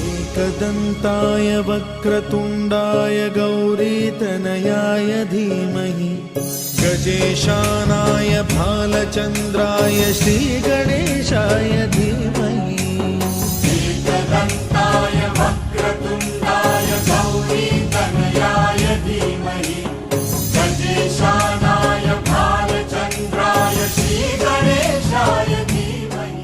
एकदन्ताय वक्रतुण्डाय गौरीतनयाय धीमहि गजेशानाय भालचन्द्राय श्रीगणेशाय धीमहि। एकदन्ताय वक्रतुण्डाय गौरीतनयाय धीमहि गजेशानाय भालचन्द्राय श्रीगणेशाय धीमहि।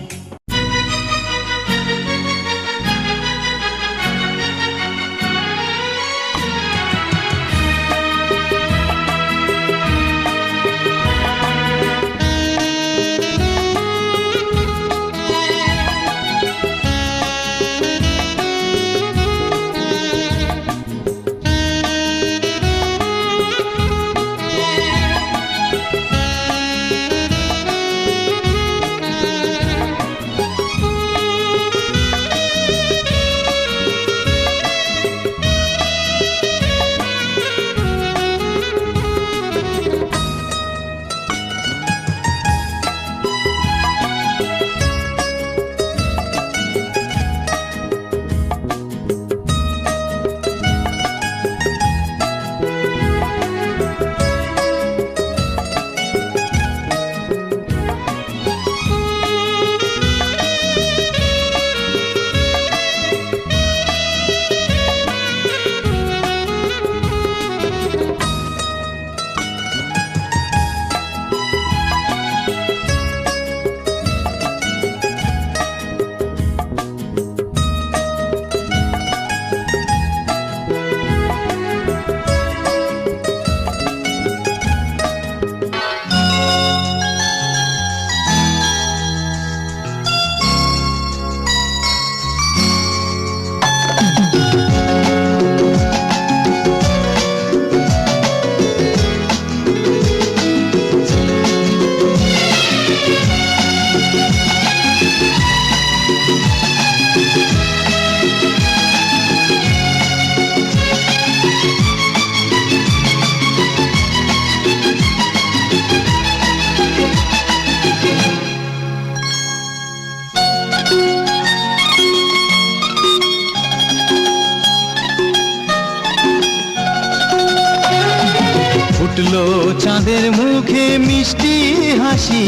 ফুটলো চাঁদের মুখে মিষ্টি হাসি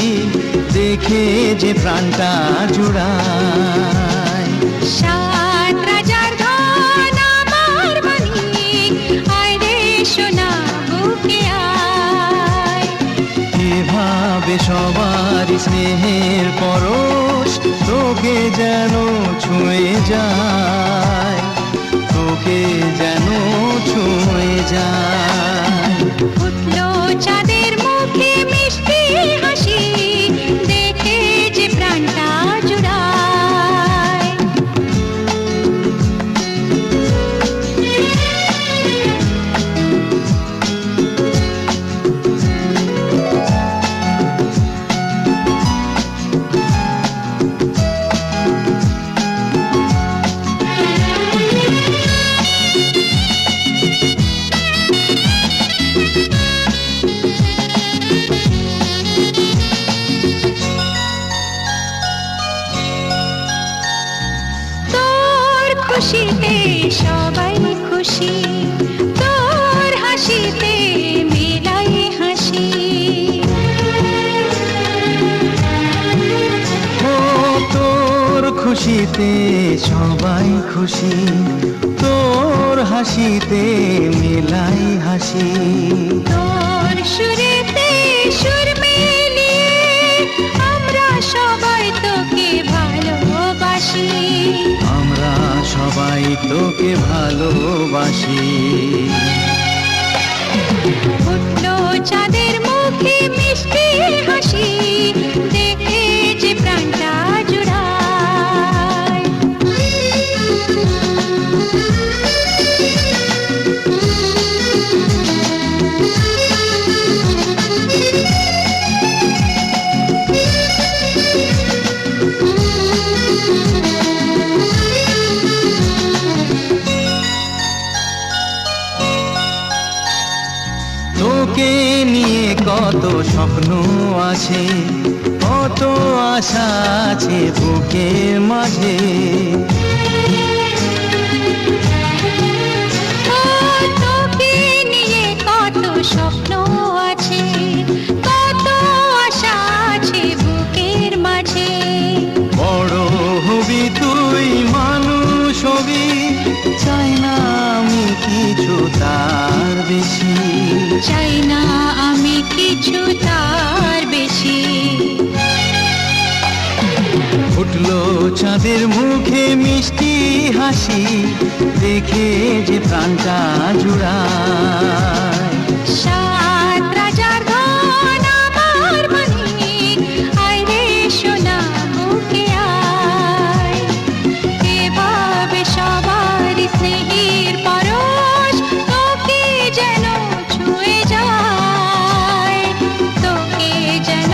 দেখে যে প্রাণটা জুড়ায়। সাত রাজার ধন আমার মানিক, আয় রে সোনা বুকে আয়। এভাবে সবার স্নেহের পরশ তোকে যেন ছুঁয়ে যায়, তোকে যেন ছুঁয়ে যায়। ফুটলো চাঁদের মুখে মিষ্টি হাসি দেখে যে প্রাণটা জুড়ায়। খুশিতে সবাই খুশি, তোর হাসিতে মেলাই হাসি। ও তোর খুশিতে সবাই খুশি, তোর হাসিতে মেলাই হাসি। তোর সুরেতে সুর মিলিয়ে আমরা সবাই তোকে ভালোবাসি, আমরা সবাই তোকে ভালোবাসি। ফুটলো চাঁদের মুখে মিষ্টি হাসি দেখে যে প্রাণটা জুড়ায়। তোকে নিয়ে কত স্বপ্ন আছে, কত আশা আছে বুকের মাঝে। কিছু তার বেশি। চাই না আমি কিছু তার বেশি। ফুটলো চাঁদের মুখে মিষ্টি হাসি, দেখে যে প্রাণটা জুড়ায়। সাত রাজার ধন আমার মানিক, আয় রে সোনা বুকে আয়। এভাবে সবার স্নেহের পরশ তোকে যেন ছুঁয়ে যায়, তোকে যেন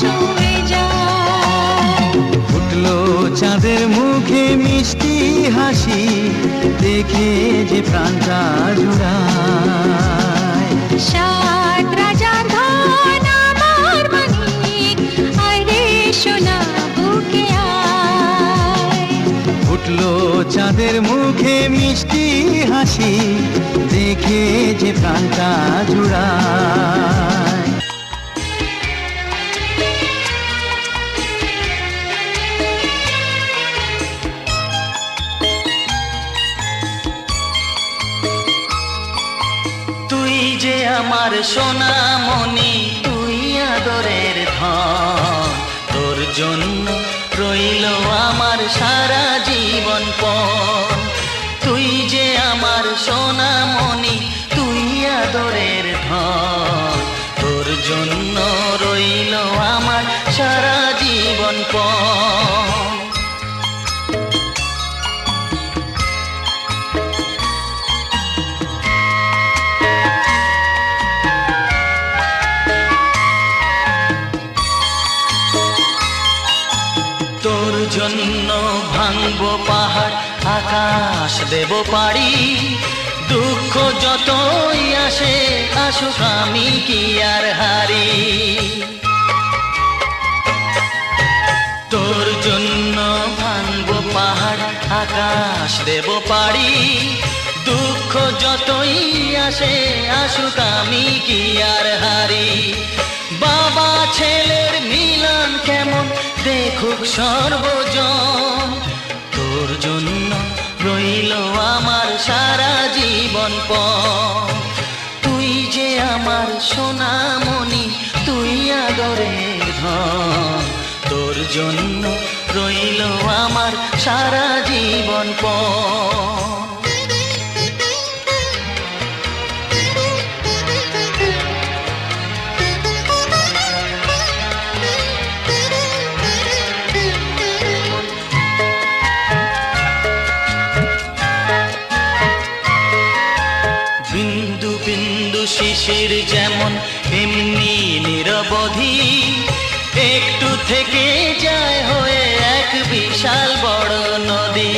ছুঁয়ে যায়। ফুটলো চাঁদের মুখে মিষ্টি হাসি, দেখে যে প্রাণটা জুড়ায়। সাত রাজার ধন আমার মানিক, আয় রে সোনা বুকে আয়। ফুটলো চাঁদের মুখে মিষ্টি হাসি, দেখে যে প্রাণটা জুড়ায়। তুই যে আমার সোনামণি, তুই আদরের ধন, তোর জন্য রইল আমার সারা জীবন পণ। তুই যে আমার সোনামণি, তুই আদরের ধন, তোর জন্য রইল আমার সারা জীবন পণ। তোর জন্য ভাঙবো পাহাড়, আকাশ দেব পাড়ি, দুঃখ যতই আসে আসুক আমি কি আর হারি। তোর জন্য ভাঙবো পাহাড়, আকাশ দেব পাড়ি, দুঃখ যতই আসে আসুক আমি কি আর হারি। বাবা ছেলের মিলন কেমন দেখুক সর্বজন, তোর জন্য রইল আমার সারা জীবন পণ। তুই যে আমার সোনামণি, তুই আদরের ধন, তোর জন্য রইল আমার সারা জীবন পণ। বিন্দু বিন্দু শিশির যেমন এমনি নিরবধি, একটু থেকে যায় হয়ে এক বিশাল বড় নদী।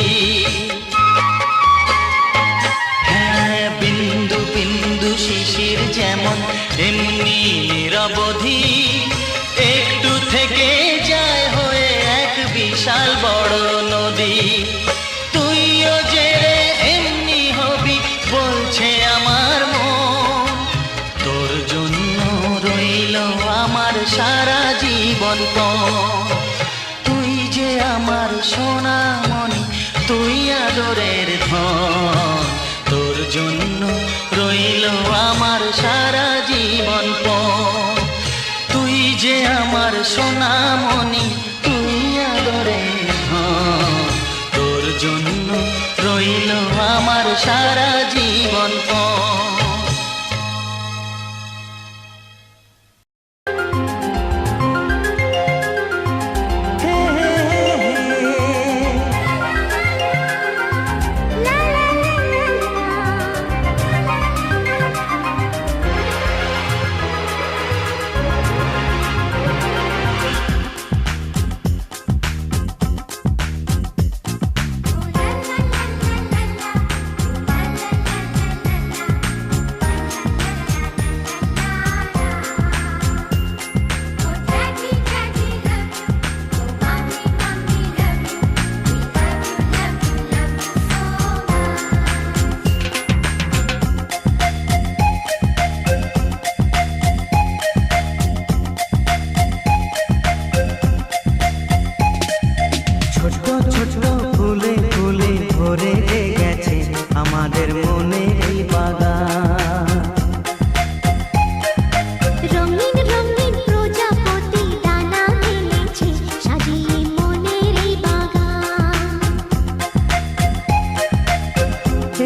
হ্যাঁ, বিন্দু বিন্দু শিশির যেমন এমনি নিরবধি, একটু থেকে যায় হয়ে এক বিশাল বড় নদী। তুইও যে রে এমনি হবি বলছে আমার মন, তোর জন্য রইল আমার সারা জীবন পণ। তুই যে আমার সোনামণি, তুই আদরের ধন, তোর জন্য রইল আমার সারা জীবন পণ। তুই যে আমার সোনামণি, তুই আদরের ধন, তোর জন্য রইল আমার সারা জীবন পণ।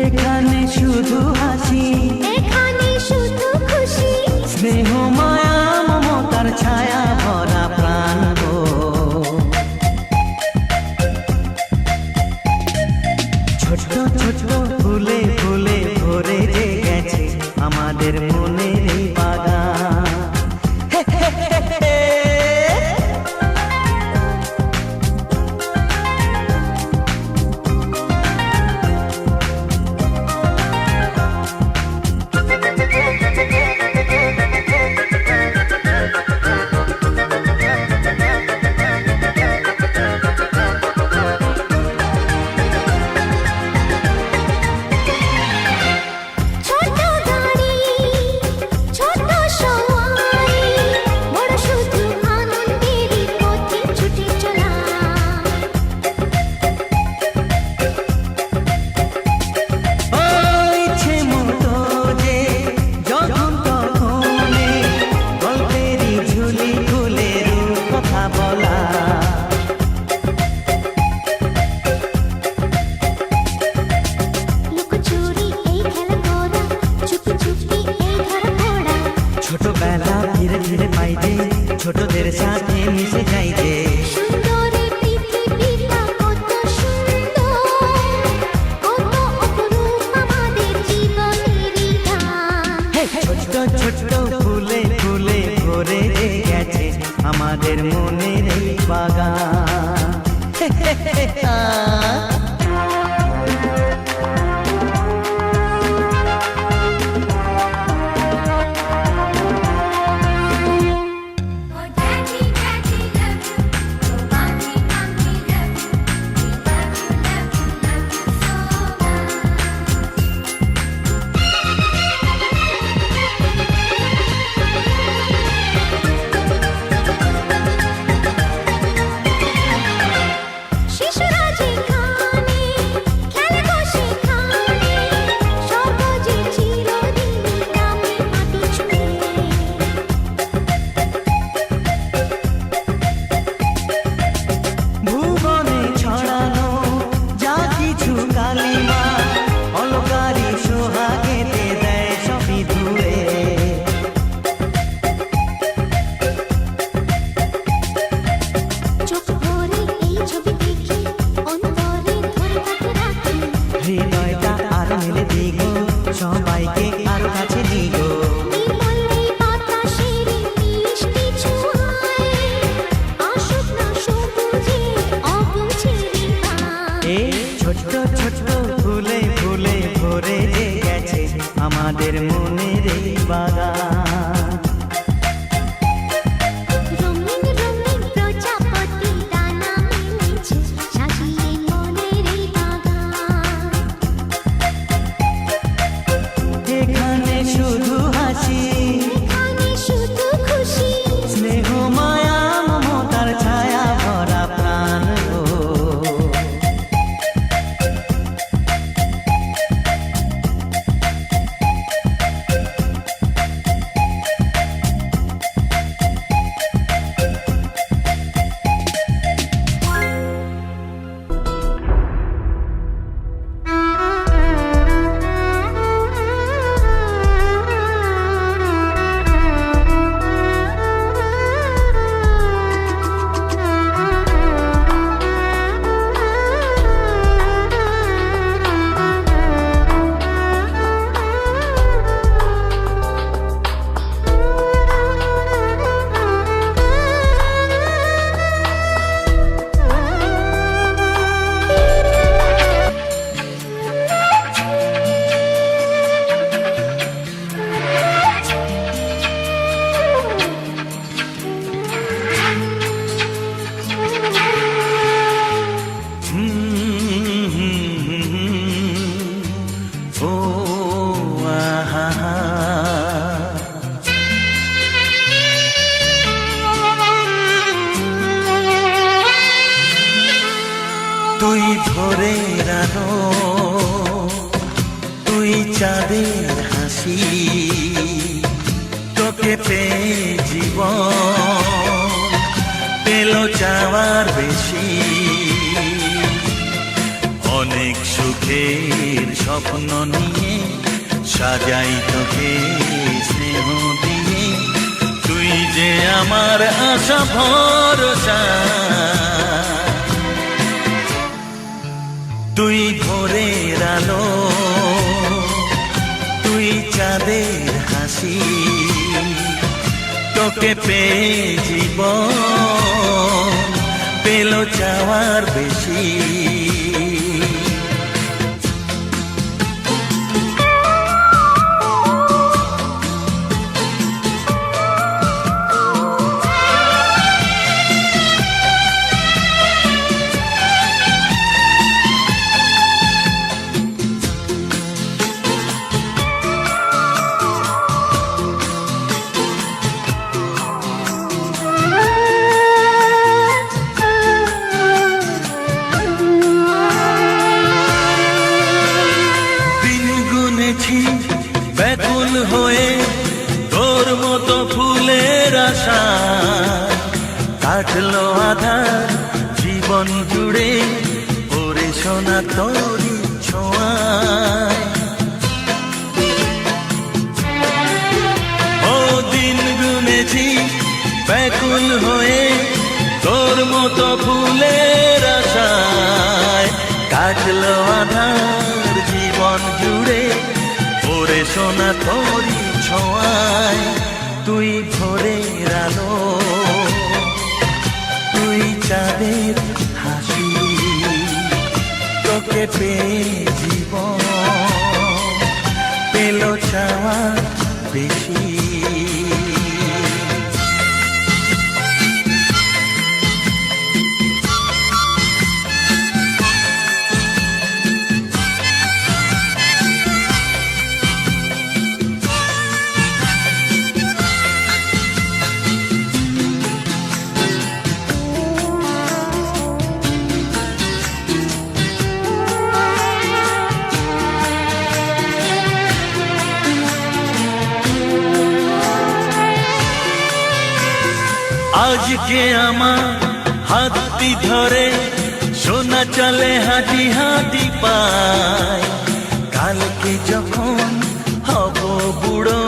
এখানে শুধু হাসি, এখানে শুধু খুশি, স্নেহ মায়া মমতার ছায়া ভরা প্রাণ গো। ছোট ছোট ফুলে ফুলে ভরে যে গেছে আমাদের মনের এই বাগান। ছোট গাড়ি ছোট সওয়ারি, বড় শুধু আনন্দেরই পথে ছুটে চলা। ও ইচ্ছে মতো যে যখন তখনে গল্পেরই ঝুলি খুলে রূপ কথা বলা। লুকোচুরি এই খেলা করা, চুপি চুপি এই ধরা পড়া, ছোটবেলা ধীরে ধীরে পাই যে ছোটদের সাথে মিশে যাই যে। সুন্দরী পৃথিবীটা কত সুন্দর, কত অপরূপ আমাদের জীবনেরই গান। ছোট ছোট ফুলে ফুলে ভরে গেছে আমাদের মনের এই বাগান। Oh daddy daddy love you, oh mommy mommy love you, we love you love you so much. শিশুরা যেখানে খেলবো সেখানে, স্বর্গ যে চিরদিনই নামে মাটি ছুঁয়ে। ভুবনে ছড়ানো যা কিছু কালিমা অলকারি সোহাগেতে দেয় সবই ধুয়ে। চোখ ভরে এই ছবি দেখি, অন্তরে ধরে তাকে রাখি। হৃদয়টা আর মেলে দিগো সবাইকে আর কাছে দিগো। নির্মল এই বাতাসের মিষ্টি ছোঁয়ায়, আসুক না সবুজে অবুঝেরই গান। এই ছোট ছোট ফুলে ফুলে ভরে যে গেছে আমাদের মনের এই বাগান। রঙিন রঙিন প্রজাপতি ডানা মেলেছে, সাজিয়ে মনের এই বাগান। এখানে শুধু হাসি, এখানে শুধু খুশি, স্নেহ মায়া মমতার ছায়া ভরা প্রাণ গো। তুই ভোরের আলো, তুই চাঁদের হাসি, তোকে পেয়ে জীবন পেল চাওয়ার বেশি। অনেক সুখের স্বপ্ন নিয়ে সাজাই তোকে স্নেহ দিয়ে, তুই যে আমার আশা ভরসা, তুই ভোরের আলো, তুই চাঁদের হাসি, তোকে পেয়ে জীবন পেল চাওয়ার বেশি। ব্যাকুল হয়ে তোর মতো ফুলের আশা, কাটলো আধার জীবন জুড়ে ওরে সোনা তোরি ছোঁয়ায়। ও দিন গুনেছি ব্যাকুল হয়ে তোর মতো ফুলের আশায়, কাটলো আধার জীবন জুড়ে ওরে সোনা তোরি ছোঁয়ায়। তুই ভোরের আলো, তুই চাঁদের হাসি, তোকে পেয়ে জীবন পেল চাওয়া বেশি। আজকে আমার হাতটি ধরে সোনা চলে হাঁটি হাঁটি পায়, কালকে যখন হব বুড়ো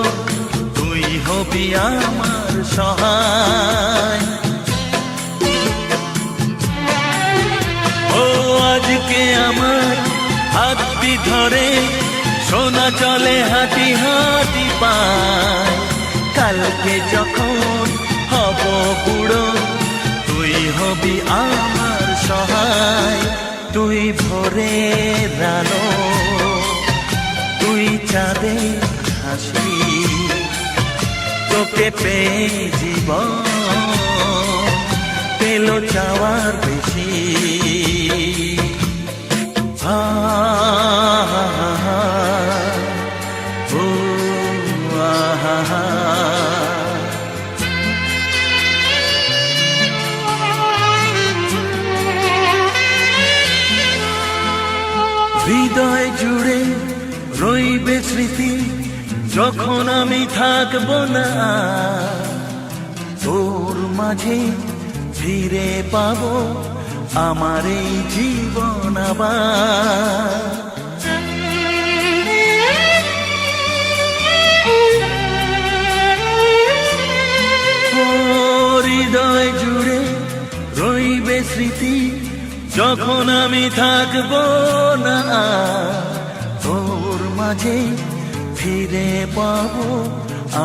তুই হবি আমার সহায়। ও আজকে আমার হাতটি ধরে সোনা চলে হাঁটি হাঁটি পায়, কালকে যখন হব বুড়ো তুই হবি আমার সহায়। তুই ভোরের আলো, তুই চাঁদের হাসি, তোকে পেয়ে জীবন পেল চাওয়ার বেশি। হৃদয় জুড়ে রইবে স্মৃতি যখন আমি থাকবো না, তোর মাঝে ফিরে পাবো আমার এই জীবন আবার। হৃদয় জুড়ে রইবে স্মৃতি যখন আমি থাকবো না, তোর মাঝে ফিরে পাবো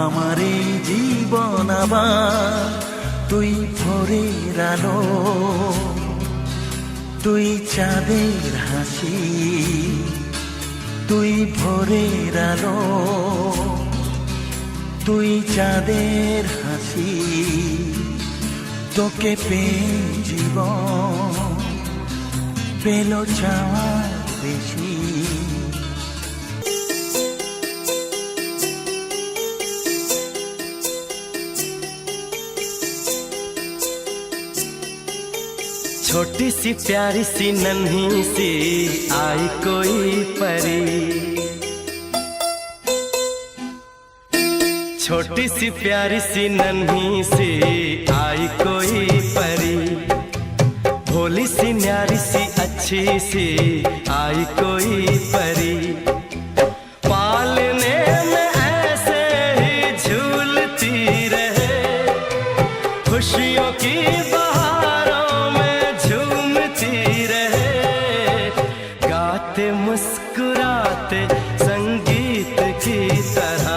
আমার এই জীবন আবার। তুই ভোরের আলো, তুই চাঁদের হাসি, তুই ভোরের আলো, তুই চাঁদের হাসি, তোকে পেয়ে জীবন পেল চাওয়ার বেশি। छोटी सी प्यारी सी नन्ही सी आई कोई परी, छोटी सी प्यारी सी नन्ही सी आई कोई परी, भोले भोली सी न्यारी सी अच्छी सी आई कोई परी, पालने में ऐसे ही झूलती रहे, खुशियों की बहारों में झूमती रहे, गाते मुस्कुराते संगीत की तरह,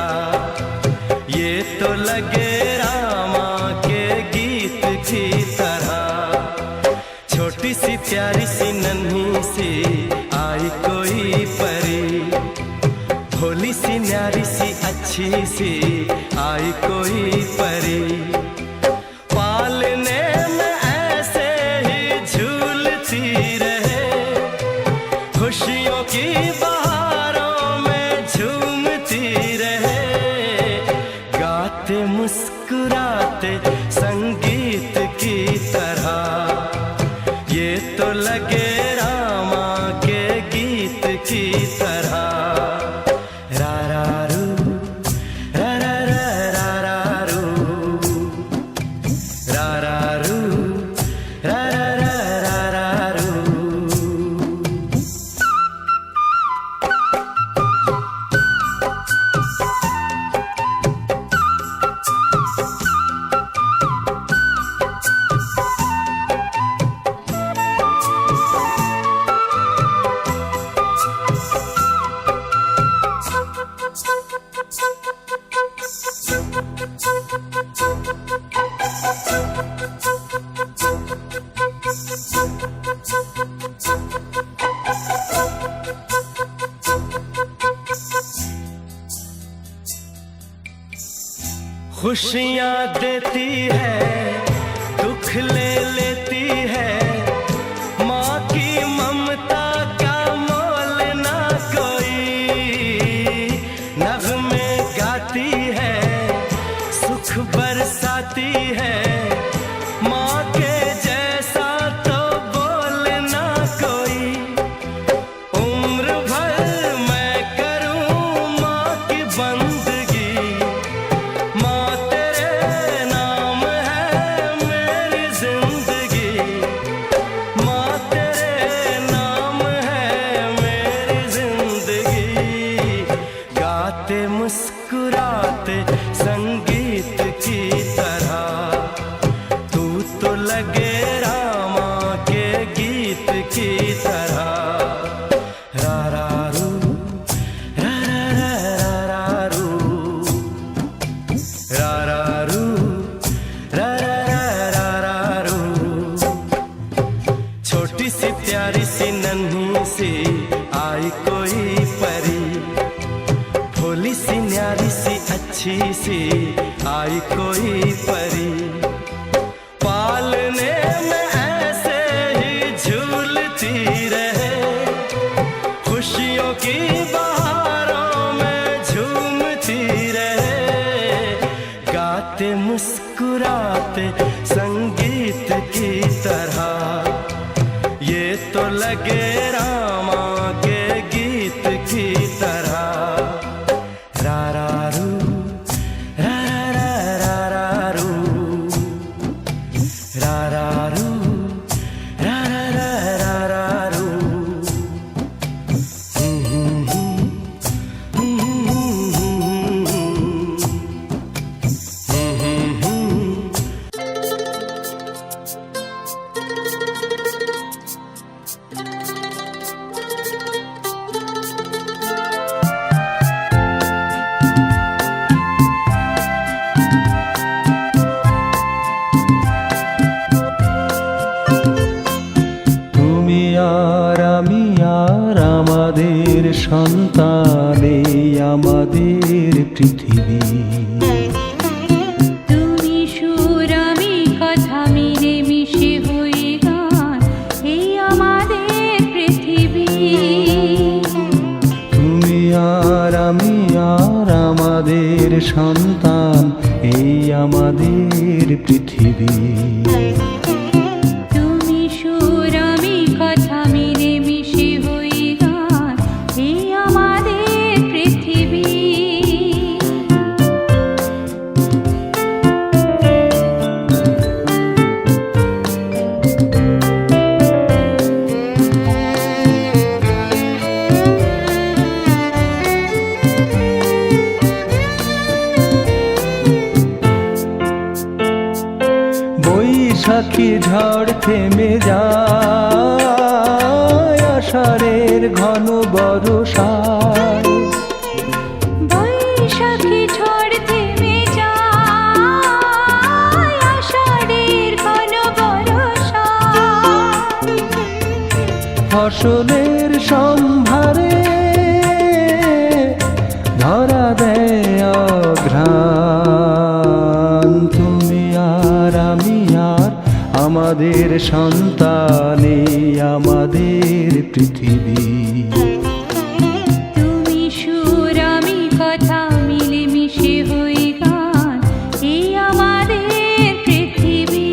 ये तो लगे रामा के गीत की तरह। छोटी सी प्यारी सी नन्ही सी आई कोई परी, भोली सी न्यारी सी अच्छी सी आई कोई परी, पालने में ऐसे ही झूलती रहे, खुशियों की बहारों में झूमती रहे, गाते मुस्कुराते संगीत की तरह, ये तो लगे रामा के गीत की तरह। रा रा रू, रा रा रा रा रू, रा रा रू, रा रा रा रू। खुशियाँ देती है, दुख ले लेती है, माँ की ममता का मोल ना कोई, नग़्मे गाती है, सुख बरसाती है, माँ के जैसा तो बोल ना कोई, उम्र भर मैं करूँ माँ की बंदगी, मुस्कुराते संगीत की तरह, तू तो लगे रामा के गीत की तरह। रा रा रू, रा रा रा रू, रा रा रू, रा रा रा रू। छोटी सी प्यारी सी नन्ही सी आई कोई परी, भोली सी न्यारी सी अच्छी सी आई कोई परी, पालने में ऐसे ही झूलती रहे, खुशियों की बहारों में झूमती रहे, गाते मुस्कुराते संगीत की तरह, ये तो लगे रामा के गीत की तरह। रा रा रू, रा रा रा रू, रा रा रू, रा रा रू। আমাদের সন্তান, এই আমাদের পৃথিবী। তুমি সুর আমি কথা মিলে মিশে হয়ে গান, এই আমাদের পৃথিবী। তুমি আর আমি আর আমাদের সন্তান, এই আমাদের পৃথিবী। তুমি সুর আমি কথা মিলে মিশে হয়ে গান, এই আমাদের পৃথিবী। ঝড় থেমে যায় আষাঢ়ের ঘন বর্ষায়। বৈশাখী ঝড় থেমে যায় আষাঢ়ের ঘন বর্ষা। ফসলের সম্ভারে ধরা দেয় অঘ্রাণ। তুমি আর আমি আর আমাদের সন্তানে আমাদের পৃথিবী। তুমি সুর আমি কথা মিলেমিশে হই গান, এই আমাদের পৃথিবী।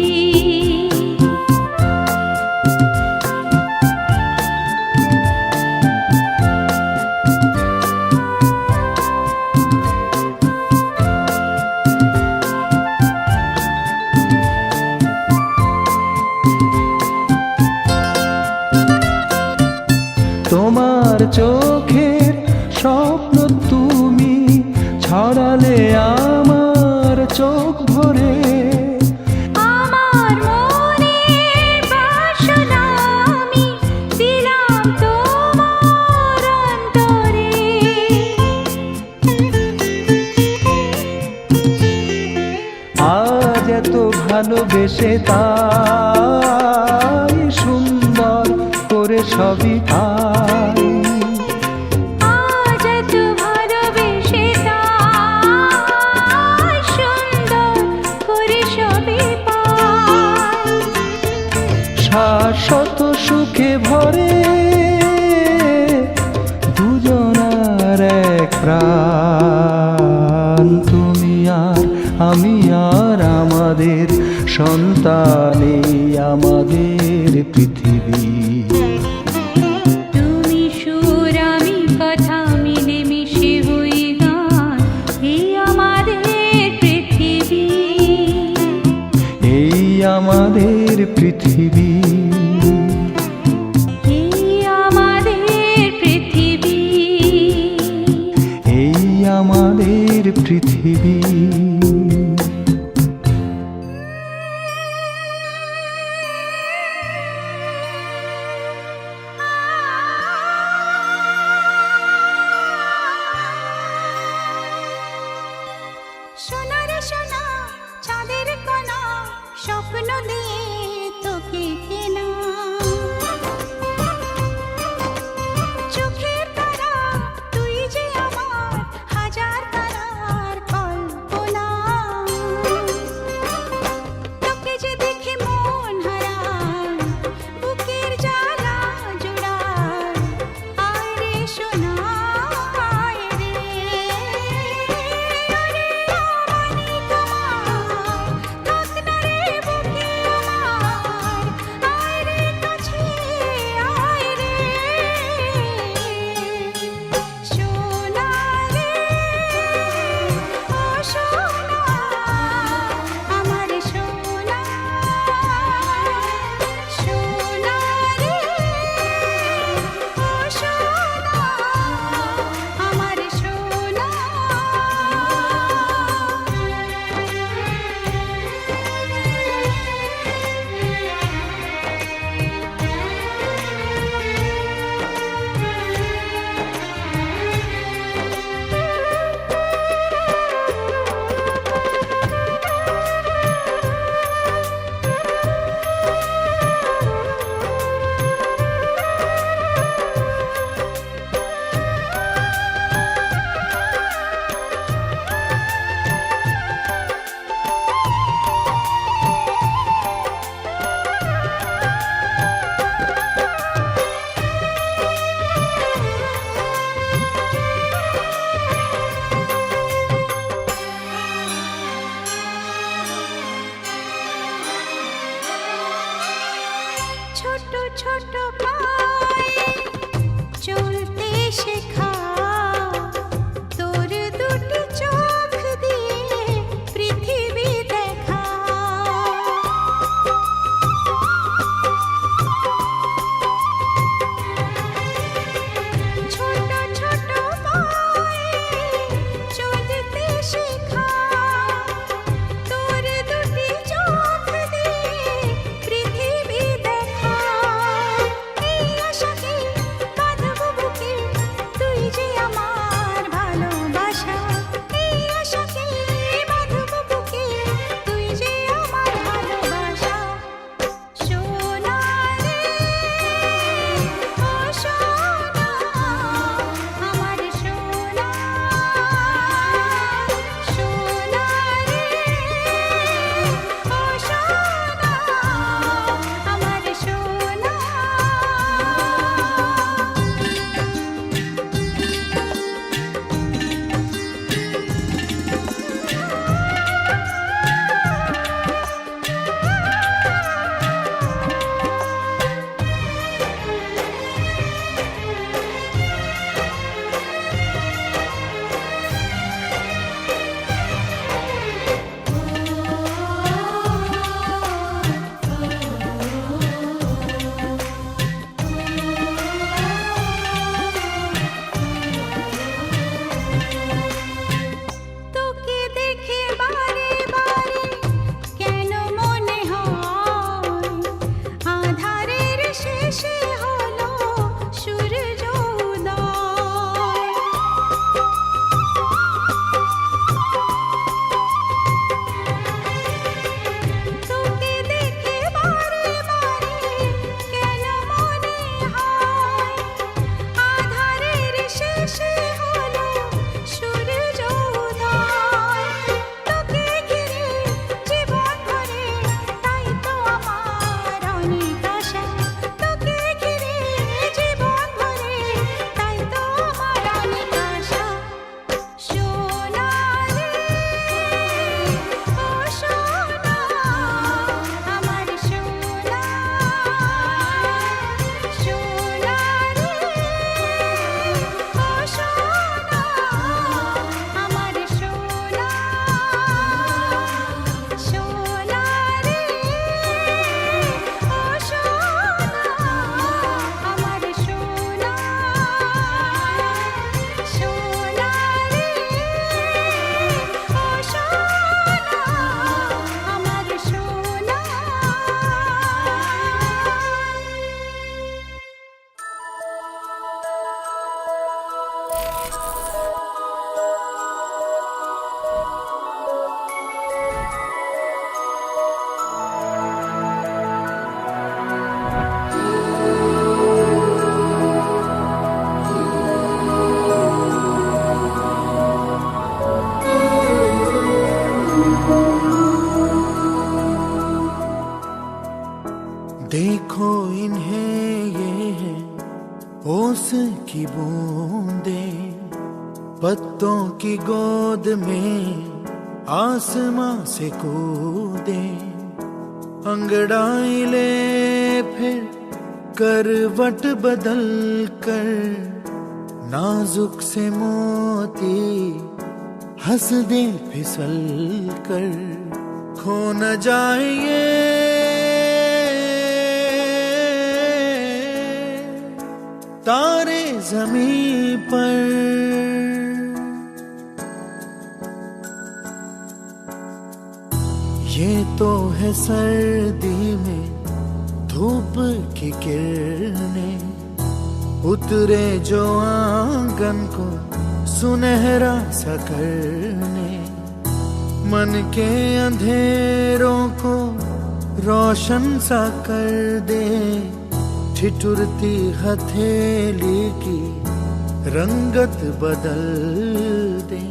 তোমার চোখের স্বপ্ন তুমি ছড়ালে আমার চোখ ভরে। আমার মনের বাসনা আমি দিলাম তোমার অন্তরে। আজ এত ভালোবেসে তাই সুন্দর করে সবই পাই। আজ এত ভালোবেসে তাই সুন্দর করে সবই পাই। শাশ্বত সুখে ভরে দুজনার এক প্রাণ। তুমি আর আমি আর আমাদের সন্তানে আমাদের পৃথিবী। তুমি সুর আমি কথা মিলেমিশে হই গান, এই আমাদের পৃথিবী। এই আমাদের পৃথিবী। এই আমাদের পৃথিবী। এই আমাদের পৃথিবী। সোনা রে সোনা চাঁদের কোনা স্বপ্ন দিয়ে তোকে কেনা। চোখের তারা তুই যে আমার হাজার তারার কল্পনা। তোকে যে দেখে মন হারায় বুকের জ্বালা জোড়ায়। আয় রে সোনা আয় রে, ওরে আমানি তোমার থাক না রে বুকে আমার। আয় রে কাছে আয় রে সোনা রে, ও সোনা আমার সোনা। সোনা রে, ও সোনা আমার সোনা। ছোট ছোট পায়ে চলতে শেখা তোর দুটি চোখ দিয়ে পৃথিবী দেখা। ছোট ছোট পায়ে চলতে শেখা তোর দুটি চোখ দিয়ে पत्तों की गोद में आसमां से कूदे, अंगड़ाई ले फिर करवट बदल कर, नाजुक से मोती हंस दे फिसल कर, खो न जाए ये तारे ज़मीं पर। ये तो है सर्दी में धूप की किरणें, उतरे जो आंगन को सुनहरा सा करने, मन के अंधेरों को रोशन सा कर दे, ठिठुरती हथेली की रंगत बदल दे,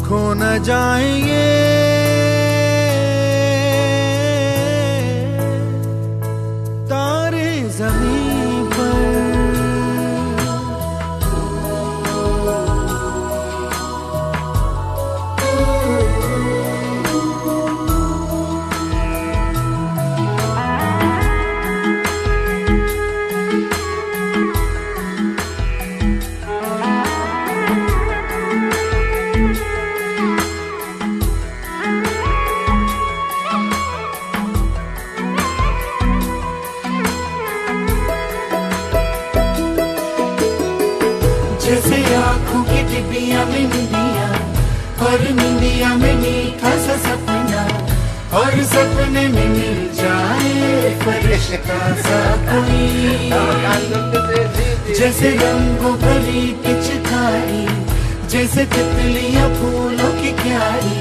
खो न जाए ये तारे ज़मीं पर। जैसे आँखों की डिबिया में निंदिया, और निंदिया में मीठा सा सपना, और सपने में मिल जाए फरिश्ता सा कोई। जैसे रंगों भरी पिचकारी, जैसे तितलियां फूलों की क्यारी,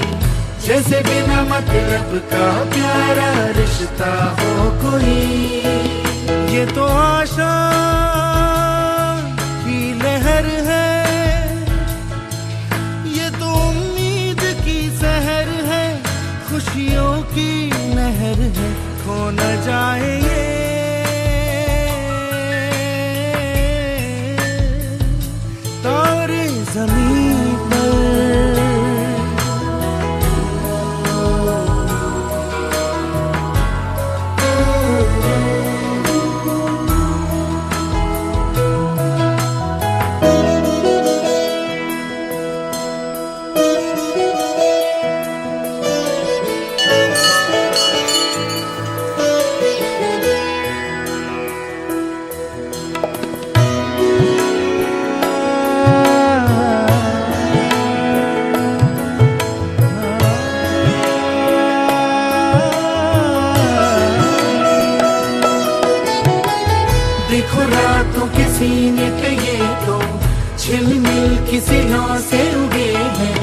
जैसे बिना मतलब का प्यारा रिश्ता हो कोई। ये तो आशा लहर है, ये तो उम्मीद की सहर है, खुशियों की नहर है, खो न जाए ये तारे ज़मीं पर। देखो रातों के सीने पे ये तो झिलमिल किसी नौ से उगे हैं,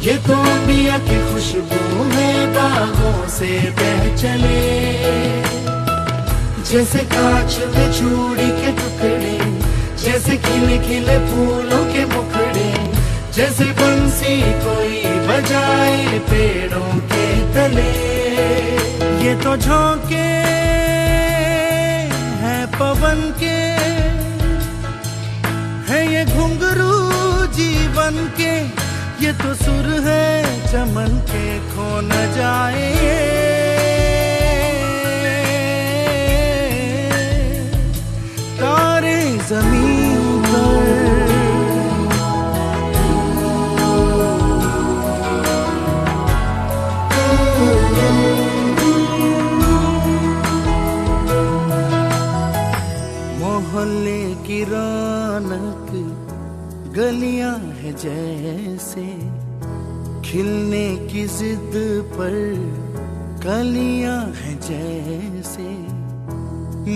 ये तो अंबिया की खुशबू है बागों से बह चले। जैसे कांच में चूड़ी के टुकड़े, जैसे खिले खिले फूलों के मुखड़े, जैसे बंसी कोई बजाए पेड़ों के तले। ये तो झोंके पवन के है, ये घुंघरू जीवन के, ये तो सुर है चमन के, खो न जाए तारे ज़मीं पर। मोहल्ले की रौनक गलियां हैं जैसे, खिलने की जिद पर कलियां हैं जैसे,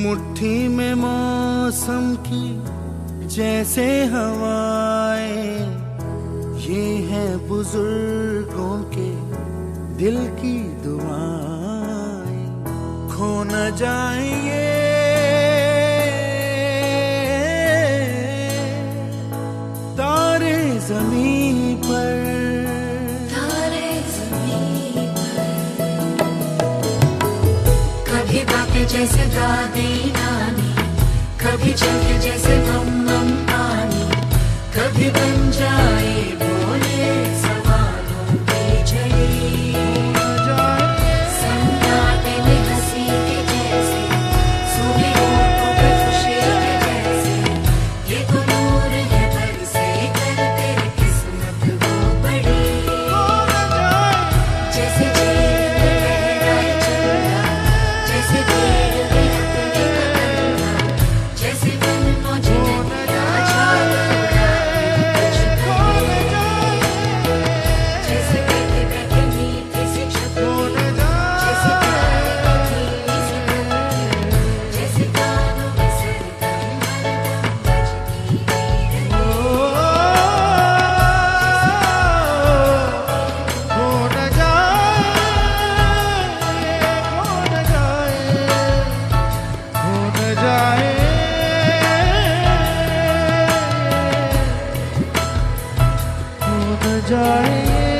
मुट्ठी में मौसम की जैसे हवाएं, ये है बुजुर्गों के दिल की दुआएं, खो न जाए ये तारे ज़मीं पर। तारे ज़मीं पर। कभी बातें जैसे दादी नानी, कभी चलके जैसे हम पानी, कभी बन जाए वो जाए